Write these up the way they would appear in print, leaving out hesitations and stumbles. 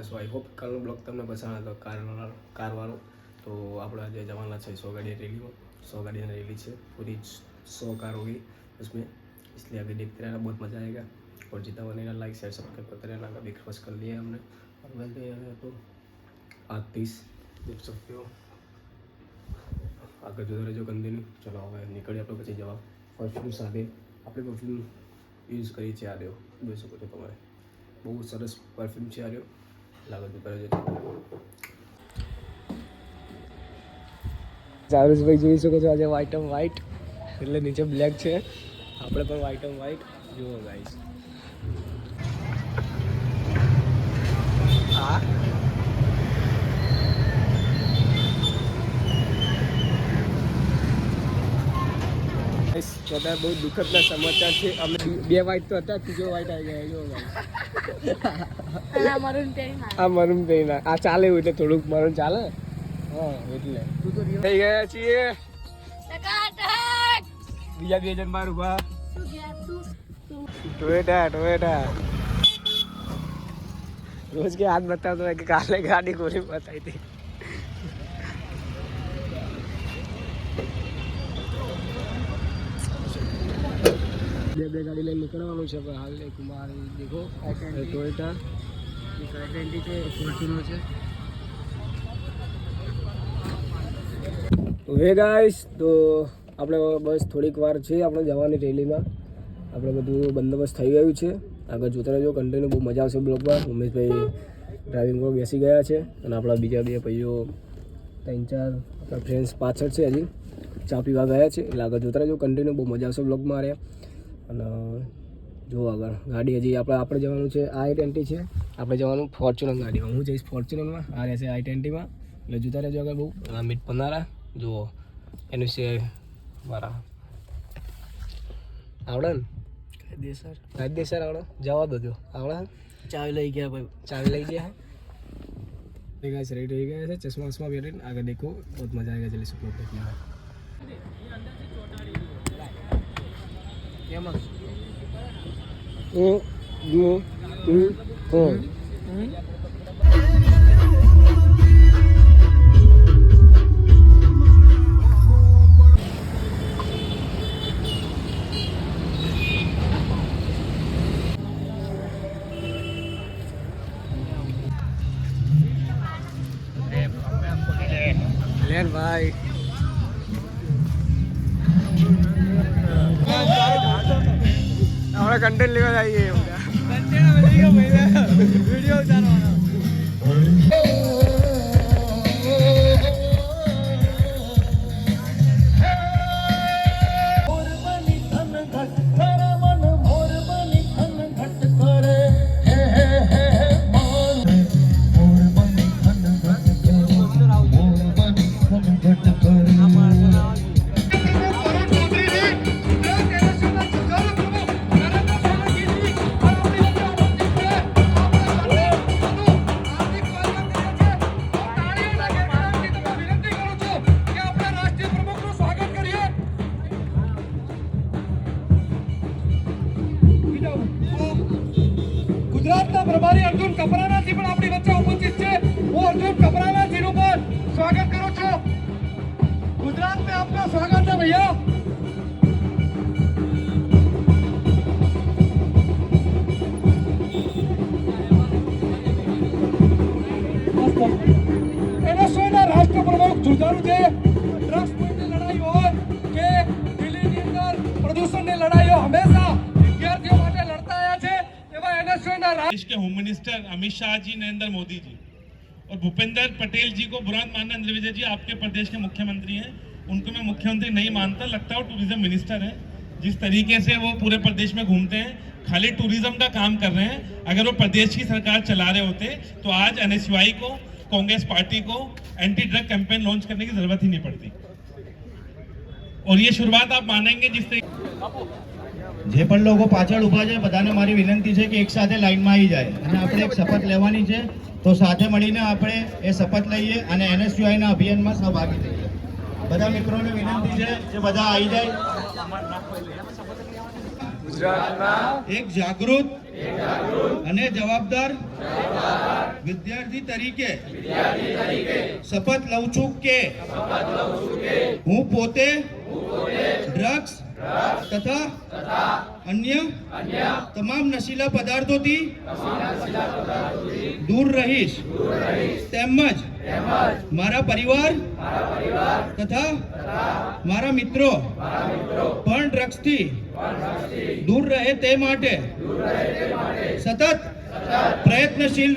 So I hope કાલનો blog તમને પસંદ હતો કારવાળો. तो आप आज जवाना है 100 गाड़ियाँ रैली में 100 गाड़ियाँ रैली है पूरी 100 कार होगी उसमें, इसलिए आगे देखते रहना, बहुत मज़ा आएगा। और जितना बनेगा लाइक शेयर सब्सक्राइब करते रहना। अभी क्रॉस कर लिया हमने और बस गए तो 8:30 देख सकते हो। आगे जो जो कंटिन्यू चलो હવે નીકળી આપણે પછી જવા પરફ્યુમ સાથે આપણે પરફ્યુમ યુઝ કરી છે આ રહ્યો જોઈ શકો છો તમારે, બહુ સરસ પરફ્યુમ છે આ રહ્યો, લાગે તો કરે છે ચારુષભાઈ જોઈ શકો છો આજે વ્હાઇટ એન્ડ વ્હાઇટ એટલે નીચે બ્લેક છે, આપણે પણ વ્હાઇટ એન્ડ વ્હાઇટ જુઓ ગાઈસ। હા બધા બહુ દુઃખદના સમાચાર છે, અમે બે વાઇટ તો હતા, ત્રીજો વાઇટ આવી ગયા જો આ મરૂન પહેરીને આ ચાલે એવું એટલે થોડુંક મરૂન ચાલે, હા એટલે થઈ ગયા છીએ બીજા 2 જણ બાર ઉભા ટોયેટા રોજ કે હાથ બતાવતો હોય કે કાલે ગાડી કોની બતાવી હતી। બે ગાડી લઈને નીકળવાનું છે પણ હાલ એક મારી દેખો ટોયોટા છે, ફોર્ચ્યુનર છે। તો હે ગાઈસ, તો આપણે બસ થોડીક વાર છે આપણે જવાની રેલીમાં, આપણે બધું બંદોબસ્ત થઈ ગયું છે, આગળ જોતા રહેજો કન્ટિન્યુ, બહુ મજા આવશે બ્લોગમાં। ઉમેશભાઈ ડ્રાઇવિંગ પર બેસી ગયા છે અને આપણા બીજા 2 ભાઈઓ 3-4 આપણા ફ્રેન્ડ્સ પાછળ છે, હજી ચા પીવા ગયા છે, એટલે આગળ જોતા રહેજો કન્ટિન્યુ, બહુ મજા આવશે બ્લોગમાં આ રહ્યા। અને જો આગળ ગાડી હજી આપણે જવાનું છે i20 છે, આપણે જવાનું ફોર્ચ્યુનર ગાડીમાં, હું જઈશ ફોર્ચ્યુનરમાં, આ રહેશે i20માં, એટલે જોતા રહેજો આગળ બહુ મીટ પનારા જુઓ એનું છે મારા આવડે ને કાયદેસર આવડે, જવા દો આવડે, ચાવી લઈ ગયા ભાઈ, ચાવી લઈ ગયા है गाइस, रेडी हो गए थे चश्मा वश्मा भी, आगे देखो बहुत मजा आएगा, जल्दी से ब्लॉग देखने में। लेन भाई हमारा कंटेंट लेकर जाइए, वीडियो उतारवाना। ગુજરાતના પ્રભારી અર્જુન કપરાણાજી પણ આપણી વચ્ચે ઉપસ્થિત છે, હું અર્જુન કપરાણાજીનું પણ સ્વાગત કરું છું। ગુજરાત में आपका स्वागत है भैया। એનએસયુના રાષ્ટ્ર પ્રમુખ જુજારુ છે, ડ્રગ્સ ની લડાઈ હોય કે દિલ્હીની અંદર પ્રદૂષણની લડાઈ હોય, હંમેશા વિદ્યાર્થીઓ માટે લડતા આવ્યા છે। देश के होम मिनिस्टर अमित शाह जी, नरेंद्र मोदी जी और भूपेंद्र पटेल जी को बुरा मानना, इंद्र विजय जी आपके प्रदेश के मुख्यमंत्री हैं, उनको मैं मुख्यमंत्री नहीं मानता, लगता है वो टूरिज्म मिनिस्टर है। जिस तरीके से वो पूरे प्रदेश में घूमते हैं, खाली टूरिज्म का काम कर रहे हैं। अगर वो प्रदेश की सरकार चला रहे होते तो आज एनएसयूआई को, कांग्रेस पार्टी को एंटी ड्रग कैंपेन लॉन्च करने की जरूरत ही नहीं पड़ती। और ये शुरुआत आप मानेंगे जिस જે પણ લોકો પાછળ ઊભા છે બધાને મારી વિનંતી છે કે એક સાથે લાઈનમાં આવી જાય અને આપણે એક શપથ લેવાની છે, તો સાથે મળીને આપણે એ શપથ લઈએ અને એનએસયુઆઈના અભિયાનમાં સહભાગી થઈએ। બધા મિત્રોને વિનંતી છે કે બધા આવી જાય। ગુજરાતના એક જાગૃત અને જવાબદાર વિદ્યાર્થી તરીકે શપથ લઉં છું કે હું પોતે ડ્રગ્સ તથા અન્ય તમામ નશીલા પદાર્થોથી દૂર રહીશ તેમજ મારા પરિવાર તથા મારા મિત્રો પણ ડ્રગ્સથી દૂર રહે તે માટે સતત પ્રયત્નશીલ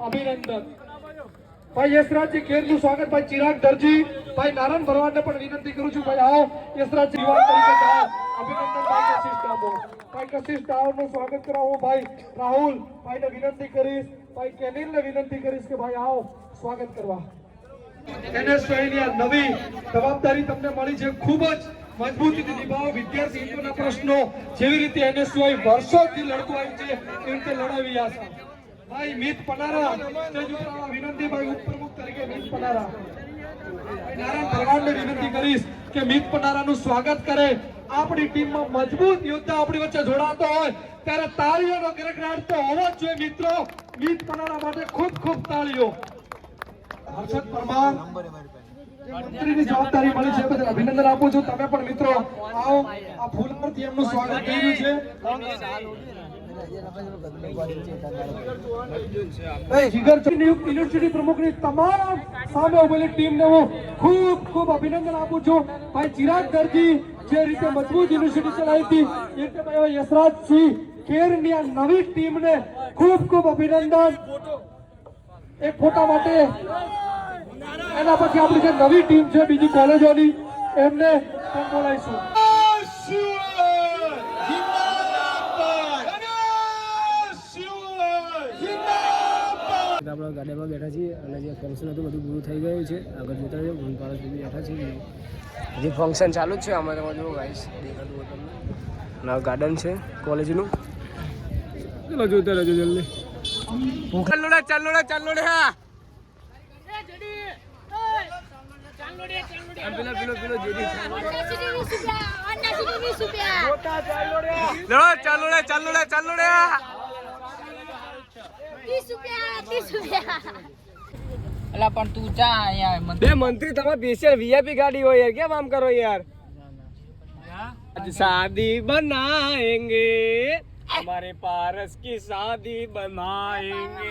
અભિનંદન. ભાઈ યશરાજજી ખેરનું સ્વાગત. ભાઈ ચિરાગ દરજી, ભાઈ નારાયણ ભરવાડને પણ વિનંતી કરું છું, ભાઈ આવો યશરાજજી યુવાન તરીકે જાઓ. અભિનંદન ભાઈ કશિશ ડામોર. ભાઈ કશિશ ડામોરનું સ્વાગત કરાવો. ભાઈ રાહુલ ભાઈને વિનંતી કરીશ, ભાઈ કેનિલને વિનંતી કરીશ કે ભાઈ આવો સ્વાગત કરવા. NSYની આ નવી જવાબદારી તમને મળી છે, ખૂબ જ મજબૂતીથી નિભાવો. વિદ્યાર્થીઓના પ્રશ્નો જેવી રીતે NSY વર્ષોથી લડતું આવ્યું છે એવી રીતે લડાવી આશા. ભાઈ મીત પનારા સ્ટેજ ઉપર આવવા વિનંતી. ભાઈ ઉપપ્રમુખ તરીકે મીત પનારા. ભાઈ નારાયણ ભરવાડને વિનંતી કરીશ કે મીત પનારાનું સ્વાગત કરે. આપણી ટીમમાં મજબૂત યોદ્ધા આપણી વચ્ચે જોડાતો હોય ત્યારે તાળીઓનો ગડગડાટ તો હોવો જ જોઈએ મિત્રો. મીત પનારા માટે ખૂબ ખૂબ તાળીઓ. હર્ષદ પરમાર મંત્રીની જવાબદારી મળી છે, બદલ અભિનંદન આપું છું. તમે પણ મિત્રો આવો. આ ફૂલમાંથી એમનું સ્વાગત થઈ રહ્યું છે. યુનિવર્સિટી પ્રમુખની તમામ સામે ઉભેલી ટીમને હું ખૂબ ખૂબ અભિનંદન આપું છું. ભાઈ ચિરાગ દરજી જે રીતે મજબૂત યુનિવર્સિટી ચલાવી હતી એ રીતે ભાઈ યશરાજસિંહ ખેરની આ નવી ટીમને ખૂબ ખૂબ અભિનંદન. એક ફોટા માટે એના પછી આપણી જે નવી ટીમ છે બીજી કોલેજોની એમને પણ બોલાવીશું. આપણે ગાડીમાં બેઠા છીએ અને જે ફંક્શન હતું બધું પૂરું થઈ ગયું છે. આગળ જોતા રહ્યો ગુણપાળા સુધી બેઠા છીએ. હજી ફંક્શન ચાલુ જ છે. આમાં તમે જુઓ ગાઈસ, દેખાતું હોય તમને. અને ગાર્ડન છે કોલેજનું. ચલો જોતા રહેજો જલ્દી. ચાલો રે હા. પેલો જેડી ચાલો રે. અલા પણ તું જા અહીંયા બે મંત્રી તમે સ્પેશિયલ વીઆઈપી ગાડી હોય યાર, કેમ આમ કરો યાર? शादी बनाएंगे हमारे पारस की शादी बनाएंगे.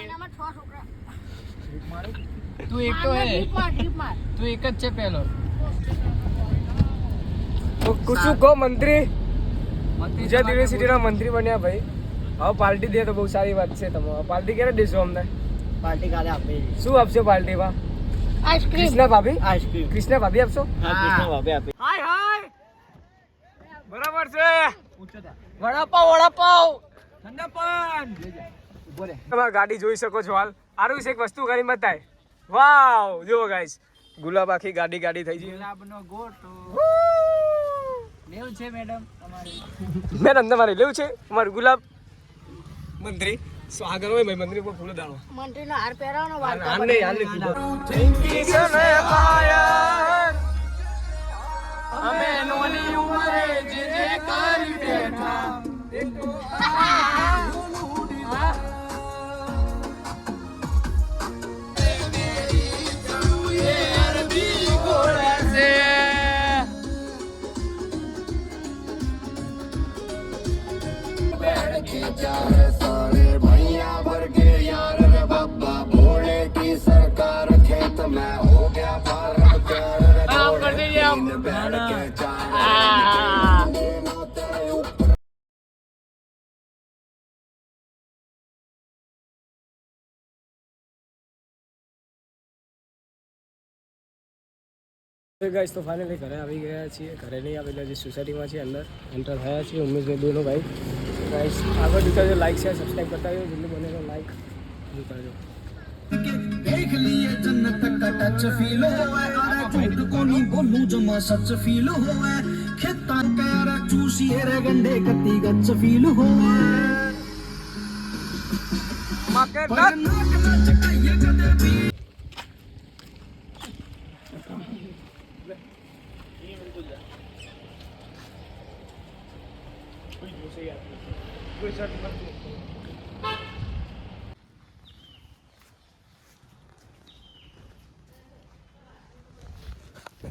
તું એક તો હે તું એક જ છે પેલો તો કુછ કો મંત્રી ગુજરાત યુનિવર્સિટીના મંત્રી બન્યા ભાઈ. હવે પાર્ટી દે તો બહુ સારી વાત છે. તમે પાર્ટી ક્યારે દેશો અમને? પાર્ટી કાલે આપે. શું આપશો પાર્ટીમાં? આઈસ્ક્રીમ. કૃષ્ણા ભાભી? આઈસ્ક્રીમ. કૃષ્ણા ભાભી આપશો? હા કૃષ્ણ ભાભી આપે. હાય હાય બરાબર છે. વડાપાવ ઠંડા પાન. તમે ગાડી જોઈ શકો છો. હાલ આરું છે એક વસ્તુ કરી બતાય. વાવ જુઓ ગાઈસ, ગુલાબ આખી ગાડી થઈ છે. ગુલાબનો ગોટો લેવું છે મેડમ તમારે? મેડમ તમારે લેવું છે અમારું ગુલાબ? મંત્રી સ્વાગત હોય ભાઈ. મંત્રી પર ફૂલો દાણો. મંત્રીનો હાર પહેરાવનો હાલ અમે નોની ઉંમરે જે કરી બેઠા. सारे भैया भर के यार रे बाबा भोले की सरकार खेत में हो गया भारत आप कर दीजिए आप. ગાઈસ તો ફાઇનલી ઘરે આવી ગયા છીએ. ઘરે નહીં આવે એટલે જે સોસાયટીમાં છીએ અંદર એન્ટર થયા છીએ. ઉમેશભાઈ બેનો ભાઈ. ગાઈસ આગળ જોતા જો લાઈક શેર સબસ્ક્રાઈબ કરતા રહ્યો. જેટલું બને તો લાઈક કરજો. देख लिए जन्नत का टच फील होवे अरे झूठ को नहीं बोलूं जमा सच फील होवे खेता कैरा चूसी रे गंडे कत्ती गच फील होवे माके पर नाक नच कहिए कदे भी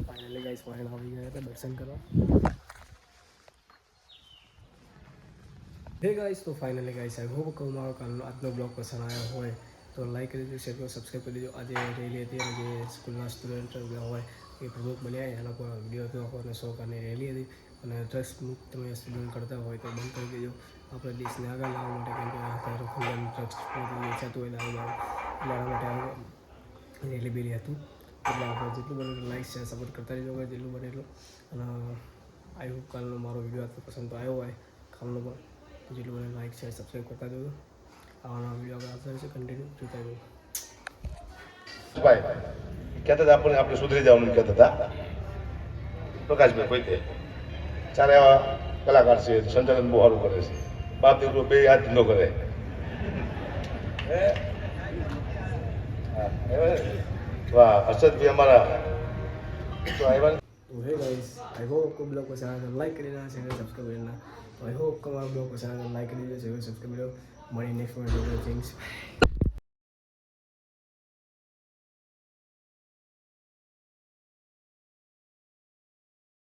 ફાઇનલી ગાઈસ ફોરેન આવી ગયા હતા દર્શન કરવા. હે ગાઈસ તો ફાઇનલી ગાઈસ આઈ હોપ કે મારો આજનો બ્લોગ પસંદ આવ્યો હોય તો લાઈક કરી દેજો, શેર કરો, સબસ્ક્રાઈબ કરી દેજો. આજે રેલી હતી અને જે સ્કૂલના સ્ટુડન્ટ હોય એ પ્રમુખ બન્યા એના પર વિડીયો હતો અને સહકારની રેલી હતી. અને ડ્રગ્સ મુક્ત તમે સ્ટુડન્ટ કરતા હોય તો બંધ કરી દેજો. આપણે દેશને આગળ લાવવા માટે, કેમ કે ડ્રગ્સ વેચાતું હોય દારૂ એના માટે આપણે રેલી બેલી હતું. એટલે આપણે જેટલું બને એટલું લાઈક શેર સપોર્ટ કરતા રહેજો ભાઈ, જેટલું બને એટલું. અને આઈ હોપ કાલનો મારો વિડીયો આટલો પસંદ તો આવ્યો હોય કાલનો પણ, જેટલું બને લાઈક શેર સબસ્ક્રાઈબ કરતા રહેજો. આવાના વિડીયો આપણે આવતા રહેશે, કન્ટિન્યુ જોતા રહેજો. ભાઈ કહેતા હતા આપણે સુધરી જવાનું કહેતા હતા પ્રકાશભાઈ કોઈ તે ચારે એવા કલાકાર છે, સંચાલન બહુ સારું કરે છે, બાપ દીકરો બે હાથ ધંધો કરે. વાહ હર્ષદભાઈ અમારા તો આવ્યા. तो है गाइस, आई होप को ब्लॉग को चैनल लाइक कर देना, चैनल सब्सक्राइब कर देना. तो आई होप को हमारा ब्लॉग को चैनल लाइक कर दीजिए, चैनल सब्सक्राइब कर दो. Money next video things.